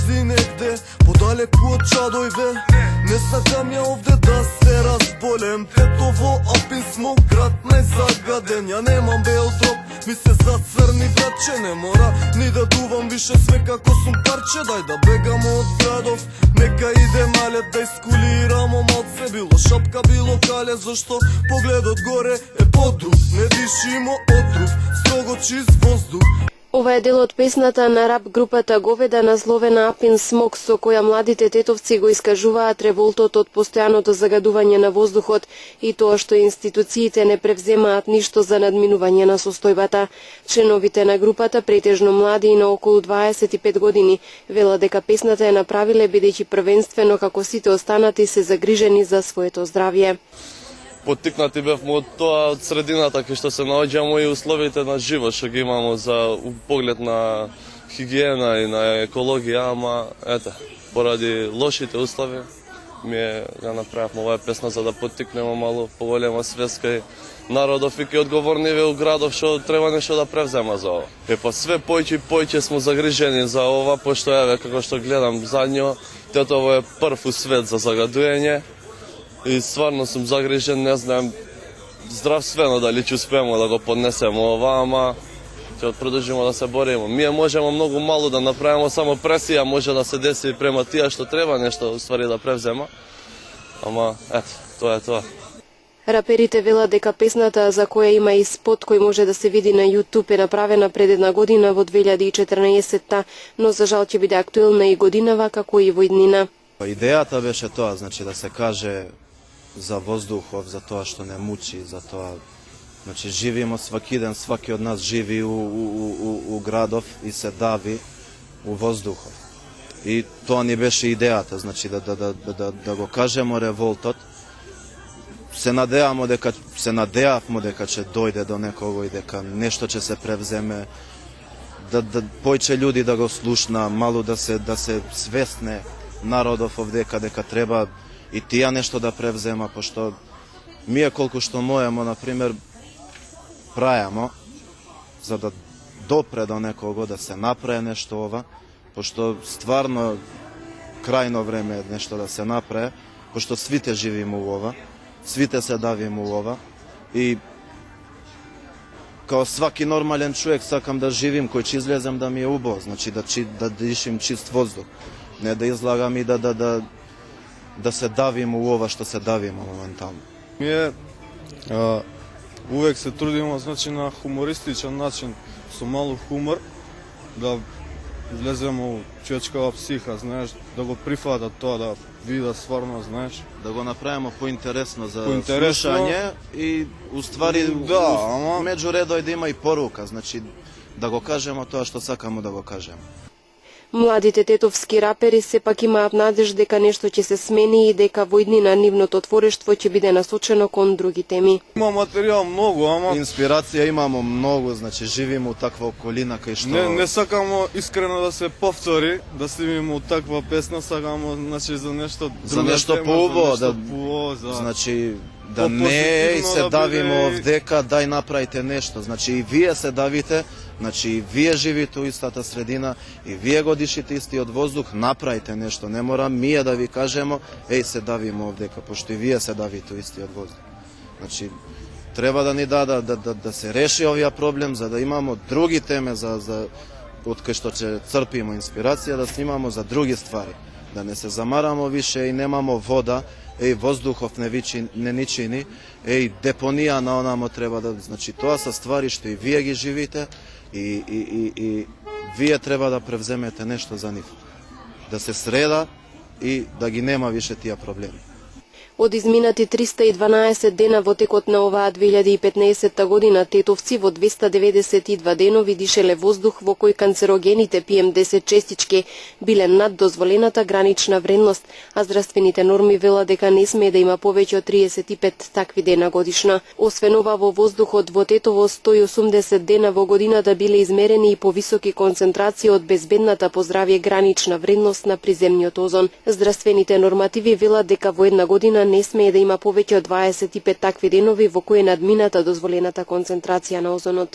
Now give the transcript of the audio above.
си негде подалеку од чадојде. Не сакам ја овде да се разболем. Тетово, Апин смо град најзагаден. Ја немам бел троп, ми се зацрни братче. Не мора ни да дувам више, све како сум парче. Дај да бегам од градов, нека иде малет да искулирамо малце. Било шапка, било кале, зашто погледот горе е подруг. Не дишимо отров, строго чист воздух. Ова е дел од песната на рап групата Говеда насловена Апин Смог, со која младите тетовци го искажуваат револтот од постојаното загадување на воздухот и тоа што институциите не превземаат ништо за надминување на состојбата. Членовите на групата, претежно млади и на околу 25 години, велат дека песната ја направиле бидејќи првенствено како сите останати се загрижени за своето здравје. Поттикнати бевме од тоа, од средината кај што се наоѓаме и условите на живот што ги имамо за поглед на хигиена и на екологија, ама ете, поради лошите услови ми ја направивме оваа песна за да поттикнеме малку поголема свест кај народов и кај одговорниве у градов што треба нешто да превзема за ова. Па све појќе и појќе сме загрижени за ова, пошто еве како што гледам задњо, Тетово е прв у свет за загадување. И стварно сум загрижен, не знам здравствено дали ќе успееме да го поднесеме ова, ама ќе продолжиме да се бориме. Ние можеме многу мало да направиме, само пресија може да се деси према тие што треба нешто уствари да превзема. Ама ето, тоа е тоа. Раперите велат дека песната, за која има и спот кој може да се види на YouTube, е направена пред една година во 2014-та, но за жал ќе биде актуелна и годинава како и во иднина. Идејата беше тоа, значи да се каже за воздухов, за тоа што не мучи, за тоа, значи живееме сваки ден, сваки од нас живи у градов и се дави у воздухов. И тоа ни беше идејата, значи да го кажеме револтот. Се надевавме дека ќе дојде до некого и дека нешто ќе се превземе, да појче луѓе да го слушна, мало да се свесне народов овдека дека треба и тие нешто да превзема, пошто ние колку што можеме, например, прајамо за да допре до некого да се направи нешто ова, пошто стварно крајно време е нешто да се направи, пошто свите живиме у ова, свите се давиме у ова и као сваки нормален човек сакам да живим, кој ќе излезем да ми е убаво, значи да дишим чист воздух. Не да излагам и да се давиме у ова што се давиме моментално. Ние увек се трудиме, значи, на хумористичен начин, со малку хумор, да влеземе у човечкава психа, знаеш, да го прифатат тоа, да видат стварно, знаеш. Да го направиме поинтересно за слушање и уствари меѓу редој да има и порука, значи да го кажеме тоа што сакаме да го кажеме. Младите тетовски рапери сепак имаат надеж дека нешто ќе се смени и дека во иднина нивното творештво ќе биде насочено кон други теми. Има материјал многу, ама инспирација имамо многу, значи живиме у таква околина кај што не сакамо искрено да се повтори, да снимиме у таква песна, сакамо, значи, за нешто поубаво, значи да не се давиме овдека, дај направите нешто, значи и вие се давите, значи и вие живите у истата средина, и вие го дишите истиот воздух, направите нешто, не мора ние да ви кажемо, се давиме овдека, пошто и вие се давите у истиот воздух. Значи, треба да ни да се реши овој проблем, за да имамо други теме од кои што ќе црпиме инспирација, да снимамо за други ствари, да не се замарамо више и немамо вода, воздухов не ни чини, депонија на онамо треба да, значи тоа се ствари што и вие ги живите и вие треба да превземете нешто за нив. Да се среда и да ги нема више тие проблеми. Од изминати 312 дена во текот на оваа 2015 година, тетовци во 292 денови дишеле воздух во кој канцерогените PM10 честички биле над дозволената гранична вредност, а здравствените норми велат дека не смее да има повеќе од 35 такви дена годишно. Освен ова, во воздухот во Тетово 180 дена во годината биле измерени и повисоки концентрации од безбедната по здравје гранична вредност на приземниот озон. Здравствените нормативи велат дека во една година не смее да има повеќе од 25 такви денови во кои е надмината дозволената концентрација на озонот.